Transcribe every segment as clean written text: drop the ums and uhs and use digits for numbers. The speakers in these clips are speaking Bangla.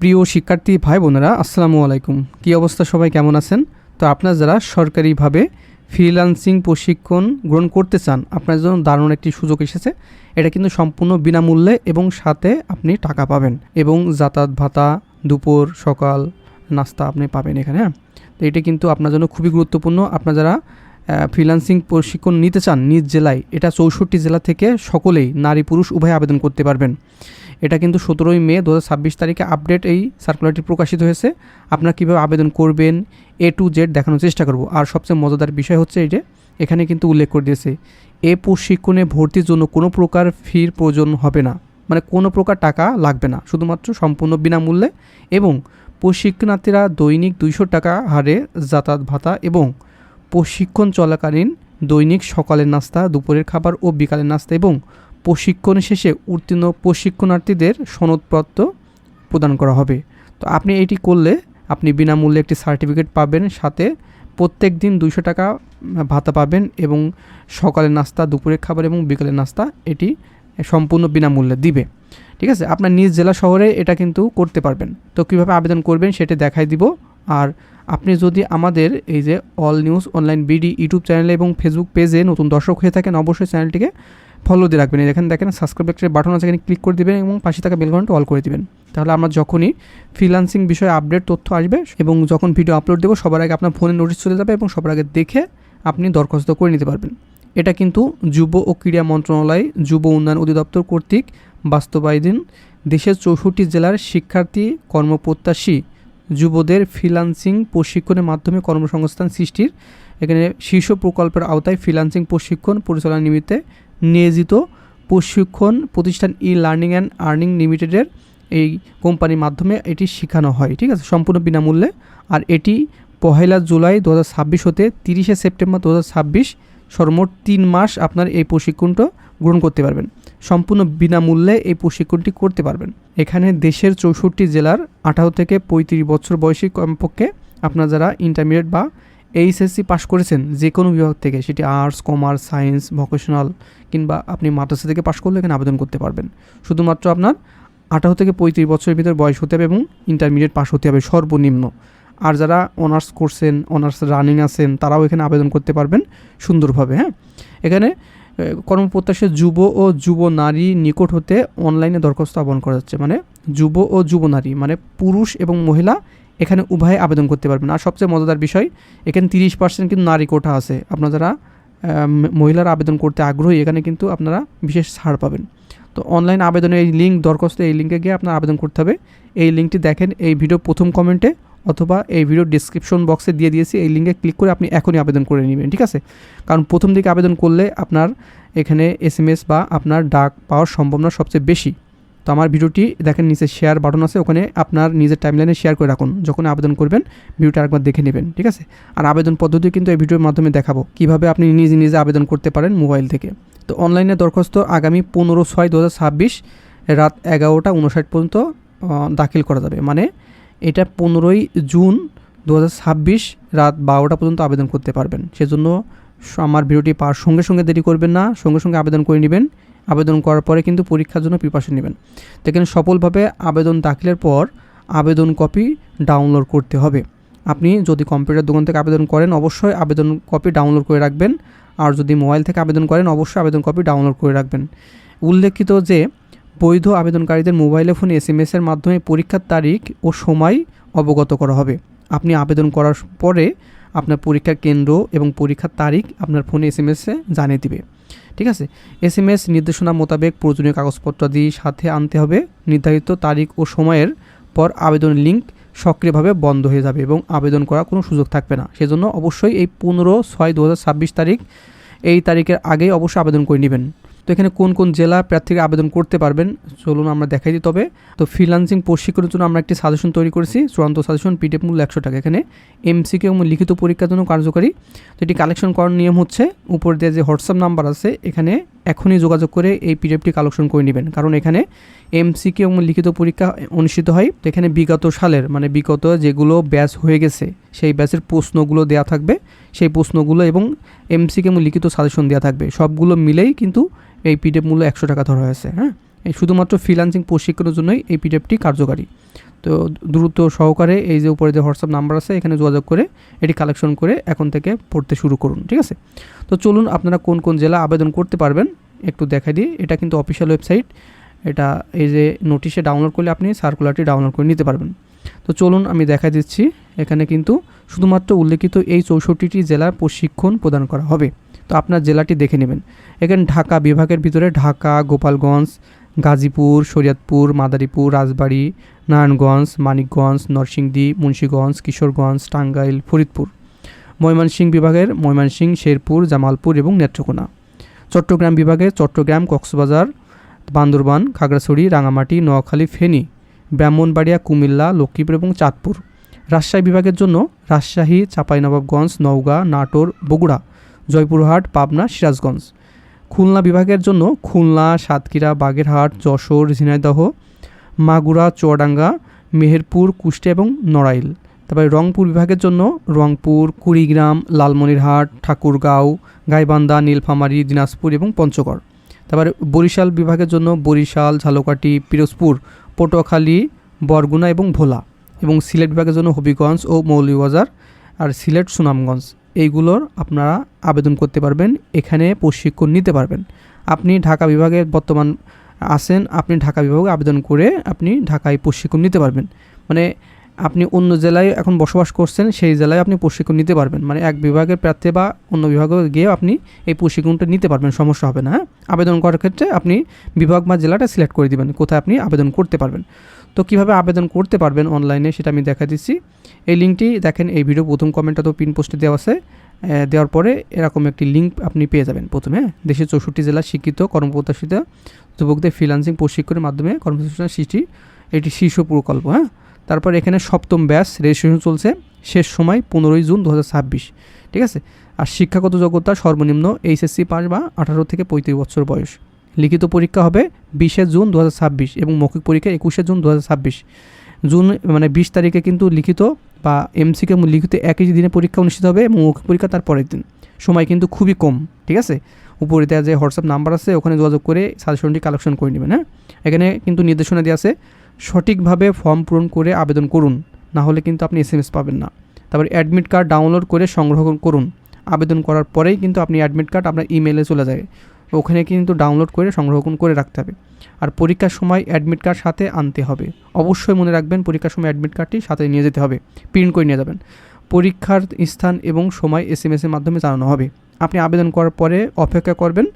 প্রিয় শিক্ষার্থী ভাই বোনেরা, আসসালামু আলাইকুম। কী অবস্থা, সবাই কেমন আছেন? তো আপনারা যারা সরকারিভাবে ফ্রিল্যান্সিং প্রশিক্ষণ গ্রহণ করতে চান, আপনার জন্য দারুণ একটি সুযোগ এসেছে। এটা কিন্তু সম্পূর্ণ বিনামূল্যে এবং সাথে আপনি টাকা পাবেন এবং যাতায়াত ভাতা, দুপুর সকাল নাস্তা আপনি পাবেন এখানে। হ্যাঁ, তো এটা কিন্তু আপনার জন্য খুবই গুরুত্বপূর্ণ। আপনারা যারা ফ্রিল্যান্সিং প্রশিক্ষণ নিতে চান নিজ জেলায়, এটা 64 জেলা থেকে সকলেই, নারী পুরুষ উভয় আবেদন করতে পারবেন। এটা কিন্তু 17 মে 2026 তারিখে আপডেট এই সার্কুলারটি প্রকাশিত হয়েছে। আপনারা কীভাবে আবেদন করবেন A to Z দেখানোর চেষ্টা করব। আর সবচেয়ে মজাদার বিষয় হচ্ছে এইটা, এখানে কিন্তু উল্লেখ করে দিয়েছে এ প্রশিক্ষণে ভর্তির জন্য কোনো প্রকার ফির প্রয়োজন হবে না, মানে কোনো প্রকার টাকা লাগবে না, শুধুমাত্র সম্পূর্ণ বিনামূল্যে। এবং প্রশিক্ষণার্থীরা দৈনিক 200 টাকা হারে যাতায়াত ভাতা এবং প্রশিক্ষণ চলাকালীন দৈনিক সকালের নাস্তা, দুপুরের খাবার ও বিকালের নাস্তা এবং প্রশিক্ষণ শেষে উত্তীর্ণ প্রশিক্ষণার্থীদের সনদপত্র প্রদান করা হবে। তো আপনি এটি করলে আপনি বিনামূল্যে একটি সার্টিফিকেট পাবেন, সাথে প্রত্যেক দিন 200 টাকা ভাতা পাবেন এবং সকালের নাস্তা, দুপুরের খাবার এবং বিকালের নাস্তা এটি সম্পূর্ণ বিনামূল্যে দিবে। ঠিক আছে, আপনার নিজ জেলা শহরে এটা কিন্তু করতে পারবেন। তো কীভাবে আবেদন করবেন সেটা দেখাই দিব। আর আপনি যদি আমাদের এই যে all news online BD YouTube চ্যানেলে এবং ফেসবুক পেজে নতুন দর্শক হয়ে থাকেন, অবশ্যই চ্যানেলটিকে ফলো দিয়ে রাখবেন। এখানে দেখেন সাবস্ক্রাইব একটা বাটন আছে, এখানে ক্লিক করে দেবেন এবং পাশে থাকা বেল ঘন্টা অল করে দিবেন। তাহলে আমরা যখনই ফ্রিল্যান্সিং বিষয়ে আপডেট তথ্য আসবে এবং যখন ভিডিও আপলোড দেবো, সবার আগে আপনার ফোনে নোটিশ চলে যাবে এবং সবার আগে দেখে আপনি দরখাস্ত করে নিতে পারবেন। এটা কিন্তু যুব ও ক্রীড়া মন্ত্রণালয়, যুব উন্নয়ন অধিদপ্তর কর্তৃক বাস্তবায়িত দেশের 64 জেলার শিক্ষার্থী কর্মপ্রত্যাশী যুবদের ফ্রিল্যান্সিং প্রশিক্ষণের মাধ্যমে কর্মসংস্থান সৃষ্টির এখানে শীর্ষ প্রকল্পের আওতায় ফ্রিল্যান্সিং প্রশিক্ষণ পরিচালনা নিমিত্তে নিয়োজিত প্রশিক্ষণ প্রতিষ্ঠান লার্নিং অ্যান্ড আর্নিং লিমিটেডের এই কোম্পানির মাধ্যমে এটি শেখানো হয়। ঠিক আছে, সম্পূর্ণ বিনামূল্যে। আর এটি 1 জুলাই 2026 হতে 30 সেপ্টেম্বর 2026 সর্বমোট 3 মাস আপনার এই প্রশিক্ষণটা গ্রহণ করতে পারবেন। সম্পূর্ণ বিনামূল্যে এই প্রশিক্ষণটি করতে পারবেন। এখানে দেশের 64 জেলার 18 থেকে 35 বছর বয়সী কমপক্ষে আপনারা যারা ইন্টারমিডিয়েট বা এইচএসসি পাশ করেছেন যে কোনো বিভাগ থেকে, সেটি আর্টস, কমার্স, সায়েন্স, ভোকেশনাল কিংবা আপনি মাদ্রাসা থেকে পাশ করলে এখানে আবেদন করতে পারবেন। শুধুমাত্র আপনার 18 থেকে 35 বছরের ভিতর বয়স হতে হবে এবং ইন্টারমিডিয়েট পাশ হতে হবে সর্বনিম্ন। আর যারা অনার্স করছেন, অনার্স রানিং আছেন, তারাও এখানে আবেদন করতে পারবেন সুন্দরভাবে। হ্যাঁ, এখানে কর্মপ্রত্যাশী যুব ও যুব নারী নিকট হতে অনলাইনে দরখাস্ত আহ্বান করা যাচ্ছে। মানে যুব ও যুব নারী মানে পুরুষ এবং মহিলা এখানে উভয়ে আবেদন করতে পারবেন। আর সবচেয়ে মজাদার বিষয়, এখানে 30% কিন্তু নারী কোটা আছে। আপনারা যারা মহিলারা আবেদন করতে আগ্রহী, এখানে কিন্তু আপনারা বিশেষ ছাড় পাবেন। তো অনলাইন আবেদনের এই লিঙ্ক, দরখাস্ত এই লিঙ্কে গিয়ে আপনার আবেদন করতে হবে। এই লিঙ্কটি দেখেন এই ভিডিও প্রথম কমেন্টে অথবা এই ভিডিও ডিসক্রিপশন বক্সে দিয়ে দিয়েছি। এই লিঙ্কে ক্লিক করে আপনি এখনই আবেদন করে নেবেন। ঠিক আছে, কারণ প্রথম দিকে আবেদন করলে আপনার এখানে SMS বা আপনার ডাক পাওয়ার সম্ভাবনা সবচেয়ে বেশি। তো আমার ভিডিওটি দেখেন, নিচে শেয়ার বাটন আছে, ওখানে আপনার নিজের টাইমলাইনে শেয়ার করে রাখুন। যখন আবেদন করবেন ভিডিওটা আরেকবার দেখে নেবেন। ঠিক আছে, আর আবেদন পদ্ধতি কিন্তু এই ভিডিওর মাধ্যমে দেখাবো কীভাবে আপনি নিজে নিজে আবেদন করতে পারেন মোবাইল থেকে। তো অনলাইনে দরখাস্ত আগামী 15/6/2026 রাত 11:59 পর্যন্ত দাখিল করা যাবে। মানে এটা 15 জুন 2026 রাত 12টা পর্যন্ত আবেদন করতে পারবেন। সেজন্য আমার ভিডিওটি পাওয়ার সঙ্গে সঙ্গে দেরি করবেন না, সঙ্গে সঙ্গে আবেদন করে নেবেন। আবেদন করার পরে কিন্তু পরীক্ষার জন্য প্রিপারেশন নেবেন। দেখেন, সফলভাবে আবেদন দাখিলের পর আবেদন কপি ডাউনলোড করতে হবে। আপনি যদি কম্পিউটার দোকান থেকে আবেদন করেন, অবশ্যই আবেদন কপি ডাউনলোড করে রাখবেন। আর যদি মোবাইল থেকে আবেদন করেন, অবশ্যই আবেদন কপি ডাউনলোড করে রাখবেন। উল্লেখিত যে বৈধ আবেদনকারীদের মোবাইলে ফোনে SMS-এর মাধ্যমে পরীক্ষার তারিখ ও সময় অবগত করা হবে। আপনি আবেদন করার পরে আপনার পরীক্ষার কেন্দ্র এবং পরীক্ষার তারিখ আপনার ফোনে SMS-এ জানিয়ে দিবে। ঠিক আছে, SMS নির্দেশনা মোতাবেক প্রয়োজনীয় কাগজপত্রাদি সাথে আনতে হবে। নির্ধারিত তারিখ ও সময়ের পর আবেদনের লিঙ্ক সক্রিয়ভাবে বন্ধ হয়ে যাবে এবং আবেদন করার কোনো সুযোগ থাকবে না। সেজন্য অবশ্যই এই 15/6/2026 তারিখ, এই তারিখের আগেই অবশ্যই আবেদন করে নেবেন। তো এখানে কোন কোন জেলা প্রার্থীরা আবেদন করতে পারবেন চলুন আমরা দেখাই দিই। তবে তো ফ্রিল্যান্সিং প্রশিক্ষণের জন্য আমরা একটি সাজেশন তৈরি করেছি, চূড়ান্ত সাজেশন, PDF মূল্য 100 টাকা। এখানে MCQ এবং লিখিত পরীক্ষার জন্য কার্যকরী। তো এটি কালেকশন করার নিয়ম হচ্ছে, উপর দিয়ে যে হোয়াটসঅ্যাপ নাম্বার আছে এখানে এখনই যোগাযোগ করে এই PDFটি কালেকশন করে নেবেন। কারণ এখানে MCQ এবং লিখিত পরীক্ষা অনুষ্ঠিত হয়। তো এখানে বিগত সালের মানে বিগত যেগুলো ব্যাচ হয়ে গেছে সেই ব্যাচের প্রশ্নগুলো দেওয়া থাকবে, সেই প্রশ্নগুলো এবং MCQ এবং লিখিত সাজেশন দেওয়া থাকবে। সবগুলো মিলেই কিন্তু এই PDF মূল্য 100 টাকা ধরা হয়েছে। হ্যাঁ, এই শুধুমাত্র ফ্রিল্যান্সিং প্রশিক্ষণের জন্যই এই PDFটি কার্যকারী। তো দ্রুত সহকারে এই যে উপরে যে হোয়াটসঅ্যাপ নাম্বার আছে এখানে যোগাযোগ করে এটি কালেকশন করে এখন থেকে পড়তে শুরু করুন, ঠিক আছে। তো চলুন আপনারা কোন কোন জেলা আবেদন করতে পারবেন একটু দেখাই দিই। এটা কিন্তু অফিসিয়াল ওয়েবসাইট, এটা এই যে নোটিশে ডাউনলোড করলে আপনি সার্কুলারটি ডাউনলোড করে নিতে পারবেন। তো চলুন আমি দেখাই দিচ্ছি। এখানে কিন্তু শুধুমাত্র উল্লেখিত এই 64টি জেলার প্রশিক্ষণ প্রদান করা হবে। তো আপনার জেলাটি দেখে নেবেন। এখানে ঢাকা বিভাগের ভিতরে ঢাকা, গোপালগঞ্জ, গাজীপুর, শরীয়তপুর, মাদারীপুর, রাজবাড়ী, নারায়ণগঞ্জ, মানিকগঞ্জ, নরসিংদী, মুন্সিগঞ্জ, কিশোরগঞ্জ, টাঙ্গাইল, ফরিদপুর। ময়মনসিংহ বিভাগের ময়মনসিংহ, শেরপুর, জামালপুর এবং নেত্রকোনা। চট্টগ্রাম বিভাগের চট্টগ্রাম, কক্সবাজার, বান্দরবান, খাগড়াছড়ি, রাঙামাটি, নোয়াখালী, ফেনী, ব্রাহ্মণবাড়িয়া, কুমিল্লা, লক্ষ্মীপুর এবং চাঁদপুর। রাজশাহী বিভাগের জন্য রাজশাহী, চাঁপাইনবাবগঞ্জ, নওগাঁ, নাটোর, বগুড়া, জয়পুরহাট, পাবনা, সিরাজগঞ্জ। খুলনা বিভাগের জন্য খুলনা, সাতক্ষীরা, বাগেরহাট, যশোর, ঝিনাইদহ, মাগুরা, চুয়াডাঙ্গা, মেহেরপুর, কুষ্টিয়া এবং নড়াইল। তারপরে রংপুর বিভাগের জন্য রংপুর, কুড়িগ্রাম, লালমনিরহাট, ঠাকুরগাঁও, গাইবান্ধা, নীলফামারী, দিনাজপুর এবং পঞ্চগড়। তারপরে বরিশাল বিভাগের জন্য বরিশাল, ঝালকাঠি, পিরোজপুর, পটুয়াখালী, বরগুনা এবং ভোলা। এবং সিলেট বিভাগের জন্য হবিগঞ্জ ও মৌলভীবাজার আর সিলেট, সুনামগঞ্জ। এইগুলোর আপনারা আবেদন করতে পারবেন, এখানে প্রশিক্ষণ নিতে পারবেন। আপনি ঢাকা বিভাগে বর্তমান আছেন, আপনি ঢাকা বিভাগে আবেদন করে আপনি ঢাকায় প্রশিক্ষণ নিতে পারবেন। মানে আপনি অন্য জেলায় এখন বসবাস করছেন, সেই জেলায় আপনি প্রশিক্ষণ নিতে পারবেন। মানে এক বিভাগের প্রার্থী বা অন্য বিভাগে গিয়ে আপনি এই প্রশিক্ষণটা নিতে পারবেন, সমস্যা হবে না। হ্যাঁ, আবেদন করার ক্ষেত্রে আপনি বিভাগ বা জেলাটা সিলেক্ট করে দিবেন কোথায় আপনি আবেদন করতে পারবেন। তো কীভাবে আবেদন করতে পারবেন অনলাইনে সেটা আমি দেখা দিচ্ছি। এই লিঙ্কটি দেখেন, এই ভিডিও প্রথম কমেন্টটা তো পিন পোস্টে দেওয়া আছে। দেওয়ার পরে এরকম একটি লিঙ্ক আপনি পেয়ে যাবেন প্রথমে। দেশের 64 জেলার শিক্ষিত কর্মপ্রত্যাশিত যুবকদের ফ্রিল্যান্সিং প্রশিক্ষণের মাধ্যমে কর্মসংস্থান সৃষ্টি, এটি শীর্ষ প্রকল্প। হ্যাঁ, তারপর এখানে 7ম ব্যাচ রেজিস্ট্রেশন চলছে, শেষ সময় 15 জুন 2026, ঠিক আছে। আর শিক্ষাগত যোগ্যতা সর্বনিম্ন এইচএসসি পাস বা 18 থেকে 35 বছর বয়স। লিখিত পরীক্ষা হবে 20 জুন 2026 এবং মৌখিক পরীক্ষা 21 জুন 2026। জুন মানে 20 তারিখে কিন্তু লিখিত বা এমসিকিউ লিখিত একই দিনে পরীক্ষা অনুষ্ঠিত হবে এবং মৌখিক পরীক্ষা তার পরের দিন। সময় কিন্তু খুবই কম, ঠিক আছে। উপরে দেওয়া যে হোয়াটসঅ্যাপ নাম্বার আছে ওখানে যোগাযোগ করে সাজেশনটি কালেকশন করে নেবেন। হ্যাঁ, এখানে কিন্তু নির্দেশনা দেওয়া আছে, সঠিকভাবে ফর্ম পূরণ করে আবেদন করুন, না হলে কিন্তু আপনি এসএমএস পাবেন না। তারপর অ্যাডমিট কার্ড ডাউনলোড করে সংগ্রহ করুন। আবেদন করার পরেই কিন্তু আপনি অ্যাডমিট কার্ড আপনার ইমেলে চলে যায়, ওখানে কিন্তু ডাউনলোড করে সংগ্রহ করে রাখতে হবে। আর পরীক্ষার সময় অ্যাডমিট কার্ড সাথে আনতে হবে, অবশ্যই মনে রাখবেন পরীক্ষার সময় অ্যাডমিট কার্ডটি সাথে নিয়ে যেতে হবে, প্রিন্ট করে নিয়ে যাবেন। পরীক্ষার স্থান এবং সময় এসএমএসের মাধ্যমে জানানো হবে। আপনি আবেদন করার পরে অপেক্ষা করবেন,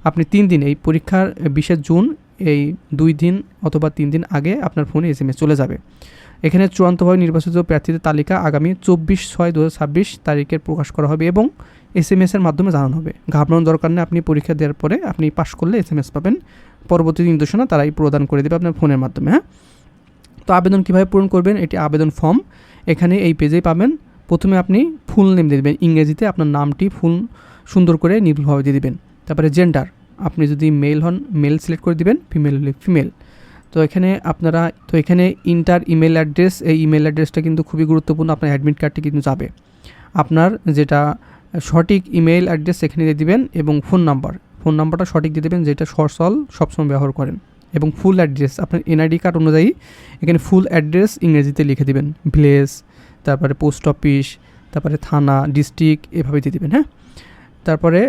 আপনি 3 দিন, এই পরীক্ষার 20 জুন এই 2 দিন অথবা 3 দিন আগে আপনার ফোনে এসএমএস চলে যাবে। এখানে চূড়ান্তভাবে নির্বাচিত প্রার্থীদের তালিকা আগামী 24/6/2026 তারিখে প্রকাশ করা হবে এবং এসএমএসের মাধ্যমে জানানো হবে। ঘাবড়ানোর দরকার নেই, আপনি পরীক্ষা দেওয়ার পরে আপনি পাস করলে এসএমএস পাবেন, পরবর্তী নির্দেশনা তারাই প্রদান করে দেবে আপনার ফোনের মাধ্যমে। হ্যাঁ, তো আবেদন কীভাবে পূরণ করবেন, এটি আবেদন ফর্ম এখানে এই পেজেই পাবেন। প্রথমে আপনি ফুল নেম দিয়ে দেবেন, ইংরেজিতে আপনার নামটি ফুল সুন্দর করে নির্ভুলভাবে দিয়ে দেবেন। তারপরে জেন্ডার, আপনি যদি মেল হন মেল সিলেক্ট করে দিবেন, ফিমেল হলে ফিমেল। তো এখানে ইন্টার ইমেল অ্যাড্রেস, এই ইমেল অ্যাড্রেসটা কিন্তু খুবই গুরুত্বপূর্ণ, আপনার অ্যাডমিট কার্ডটি কিন্তু যাবে। আপনার যেটা সঠিক ইমেল অ্যাড্রেস এখানে দিয়ে দিবেন এবং ফোন নাম্বারটা সঠিক দিয়ে দেবেন, যেটা সবসময় ব্যবহার করেন। এবং ফুল অ্যাড্রেস আপনার এনআইডি কার্ড অনুযায়ী এখানে ফুল অ্যাড্রেস ইংরেজিতে লিখে দিবেন, ভিলেজ, তারপরে পোস্ট অফিস, তারপরে থানা, ডিস্ট্রিক্ট, এভাবে দিয়ে দেবেন। হ্যাঁ, তারপরে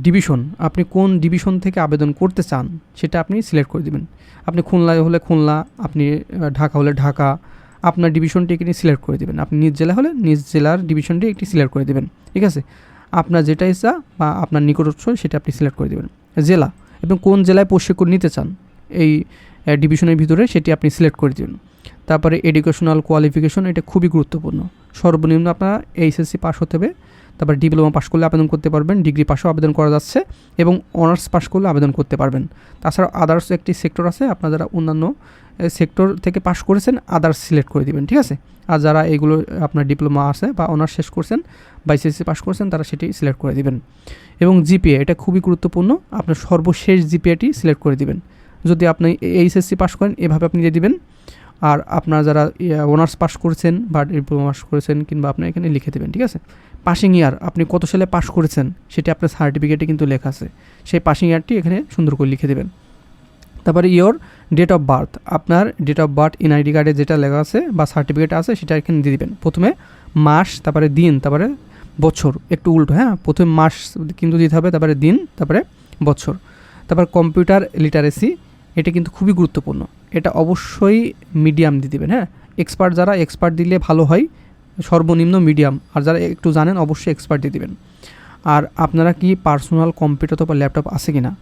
ডিভিশন, আপনি কোন ডিভিশন থেকে আবেদন করতে চান সেটা আপনি সিলেক্ট করে দেবেন। আপনি খুলনায় হলে খুলনা, আপনি ঢাকা হলে ঢাকা, আপনার ডিভিশনটি এখানে সিলেক্ট করে দেবেন। আপনি নিজ জেলা হলে নিজ জেলার ডিভিশনটি একটি সিলেক্ট করে দেবেন, ঠিক আছে। আপনার যেটা ইচ্ছা বা আপনার নিকটস্থ সেটা আপনি সিলেক্ট করে দেবেন। জেলা এবং কোন জেলায় প্রশিক্ষণ নিতে চান এই ডিভিশনের ভিতরে সেটি আপনি সিলেক্ট করে দেবেন। তারপরে এডুকেশনাল কোয়ালিফিকেশন, এটা খুবই গুরুত্বপূর্ণ। সর্বনিম্ন আপনার এইচএসসি পাস হতে হবে, তারপর ডিপ্লোমা পাস করলে আবেদন করতে পারবেন, ডিগ্রি পাসও আবেদন করা যাচ্ছে এবং অনার্স পাস করলে আবেদন করতে পারবেন। তাছাড়া আদার্স একটি সেক্টর আছে, আপনারা যারা অন্যান্য সেক্টর থেকে পাস করেছেন আদার্স সিলেক্ট করে দিবেন, ঠিক আছে। আর যারা এগুলো আপনার ডিপ্লোমা আছে বা অনার্স শেষ করছেন বা এইচএসসি পাস করছেন তারা সেটি সিলেক্ট করে দিবেন। এবং জিপিএ, এটা খুবই গুরুত্বপূর্ণ, আপনার সর্বশেষ জিপিএটি সিলেক্ট করে দিবেন। যদি আপনি এইচএসসি পাস করেন এভাবে আপনি দিয়ে দিবেন, আর আপনার যারা অনার্স পাস করেছেন বা ডিপ্লোমা পাস করেছেন কিংবা আপনি এখানে লিখে দেবেন, ঠিক আছে। পাসিং ইয়ার, আপনি কত সালে পাস করেছেন সেটি আপনার সার্টিফিকেটে কিন্তু লেখা আছে, সেই পাসিং ইয়ারটি এখানে সুন্দর করে লিখে দেবেন। তারপরে ইয়োর ডেট অফ বার্থ, আপনার ডেট অফ বার্থ এনআইডি কার্ডে যেটা লেখা আছে বা সার্টিফিকেট আছে সেটা এখানে দিয়ে দিবেন। প্রথমে মাস, তারপরে দিন, তারপরে বছর, একটু উল্টো, হ্যাঁ, প্রথমে মাস কিন্তু দিতে হবে, তারপরে দিন, তারপরে বছর। তারপর কম্পিউটার লিটারেসি, এটা কিন্তু খুবই গুরুত্বপূর্ণ, এটা অবশ্যই মিডিয়াম দিয়ে দেবেন, হ্যাঁ। যারা এক্সপার্ট দিলে ভালো হয়, সর্বনিম্ন মিডিয়াম, আর যারা একটু জানেন অবশ্যই এক্সপার্ট দিয়ে দেবেন। আর আপনারা কি পার্সোনাল কম্পিউটার অথবা ল্যাপটপ আছে কি না,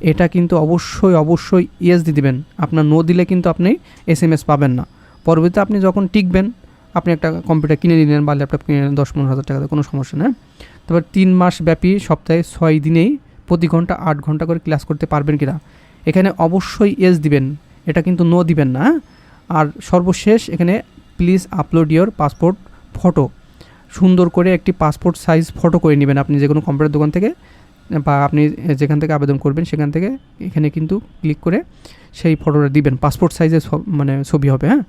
এটা কিন্তু অবশ্যই ইয়েস দিয়ে দেবেন। আপনার নো দিলে কিন্তু আপনি SMS পাবেন না। পরবর্তীতে আপনি যখন টিকবেন, আপনি একটা কম্পিউটার কিনে নিলেন বা ল্যাপটপ কিনে নিলেন 10-15 হাজার টাকাতে, কোনো সমস্যা নেই। তারপর 3 মাস ব্যাপী সপ্তাহে 6 দিনেই প্রতি ঘন্টা 8 ঘন্টা করে ক্লাস করতে পারবেন কিনা, এখানে অবশ্যই ইয়েস দিবেন, এটা কিন্তু নো দিবেন না। আর সর্বশেষ এখানে please upload your passport photo, সুন্দর করে একটি পাসপোর্ট সাইজ ফটো করে নেবেন আপনি যে কোনো কম্পিউটার দোকান থেকে বা আপনি যেখান থেকে আবেদন করবেন সেখান থেকে, এখানে কিন্তু ক্লিক করে সেই ফটোটা দিবেন, পাসপোর্ট সাইজের মানে ছবি হবে, হ্যাঁ।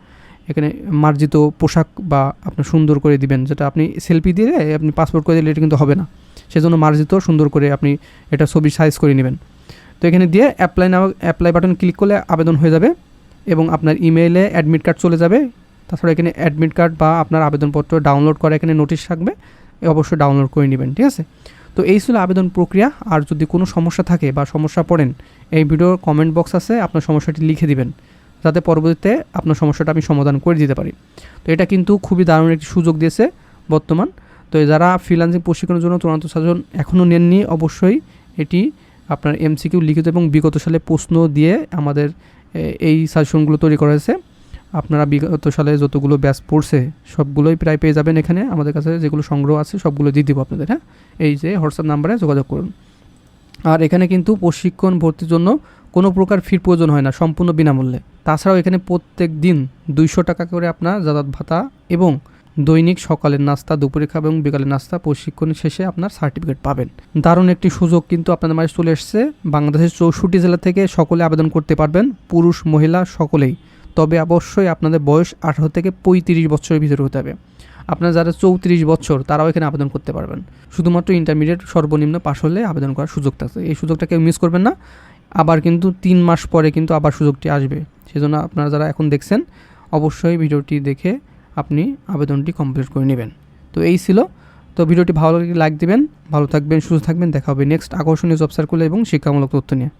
এখানে মার্জিত পোশাক বা আপনার সুন্দর করে দিবেন, যেটা আপনি সেলফি দিয়ে আপনি পাসপোর্ট করে দিলে এটা কিন্তু হবে না, সেজন্য মার্জিত সুন্দর করে আপনি এটা ছবি সাইজ করে নেবেন। তো এখানে দিয়ে অ্যাপ্লাই বাটন ক্লিক করলে আবেদন হয়ে যাবে এবং আপনার ইমেইলে অ্যাডমিট কার্ড চলে যাবে। তাছাড়া এখানে অ্যাডমিট কার্ড বা আপনার আবেদনপত্র ডাউনলোড করা এখানে নোটিশ থাকবে, অবশ্যই ডাউনলোড করে নেবেন, ঠিক আছে। তো এই ছিল আবেদন প্রক্রিয়া। আর যদি কোনো সমস্যা থাকে বা সমস্যা পড়েন, এই ভিডিওর কমেন্ট বক্স আছে, আপনার সমস্যাটি লিখে দিবেন, যাতে পরবর্তীতে আপনার সমস্যাটা আমি সমাধান করে দিতে পারি। তো এটা কিন্তু খুবই দারুণ একটি সুযোগ দিয়েছে বর্তমান। তো যারা ফ্রিল্যান্সিং প্রশিক্ষণের জন্য চূড়ান্ত সাজেশন এখনও নেননি, অবশ্যই এটি আপনার MCQ লিখিত এবং বিগত সালে প্রশ্ন দিয়ে আমাদের এই সাজেশনগুলো তৈরি করা হয়েছে। আপনারা বিগত সালে যতগুলো ব্যাচ পড়ছে সবগুলোই প্রায় পেয়ে যাবেন এখানে, আমাদের কাছে যেগুলো সংগ্রহ আছে সবগুলো দিয়ে দিব আপনাদের, হ্যাঁ। এই যে হোয়াটসঅ্যাপ নাম্বারে যোগাযোগ করুন। আর এখানে কিন্তু প্রশিক্ষণ ভর্তির জন্য কোনো প্রকার ফির প্রয়োজন হয় না, সম্পূর্ণ বিনামূল্যে। তাছাড়াও এখানে প্রত্যেক দিন 200 টাকা করে আপনার যাতায়াত ভাতা এবং দৈনিক সকালের নাস্তা, দুপুরে খাওয়া এবং বিকালের নাস্তা, প্রশিক্ষণ শেষে আপনার সার্টিফিকেট পাবেন। দারুণ একটি সুযোগ কিন্তু আপনাদের মাঝে চলে এসেছে। বাংলাদেশের 64 জেলা থেকে সকলে আবেদন করতে পারবেন, পুরুষ মহিলা সকলেই। তবে অবশ্যই আপনাদের বয়স 18 থেকে 35 বছরের ভিতরে হতে হবে। আপনার যারা 34 বছর তারাও এখানে আবেদন করতে পারবেন। শুধুমাত্র ইন্টারমিডিয়েট সর্বনিম্ন পাশ হলে আবেদন করার সুযোগ থাকছে। এই সুযোগটা কেউ মিস করবেন না। আবার কিন্তু 3 মাস পরে কিন্তু আবার সুযোগটি আসবে, সেজন্য আপনারা যারা এখন দেখছেন অবশ্যই ভিডিওটি দেখে আপনি আবেদনটি কমপ্লিট করে নেবেন। তো এই ছিল। তো ভিডিওটি ভালো লাগলে লাইক দিবেন। ভালো থাকবেন, সুস্থ থাকবেন। দেখা হবে নেক্সট আকর্ষণীয় জব সার্কুলে এবং শিক্ষামূলক তথ্য নিয়ে।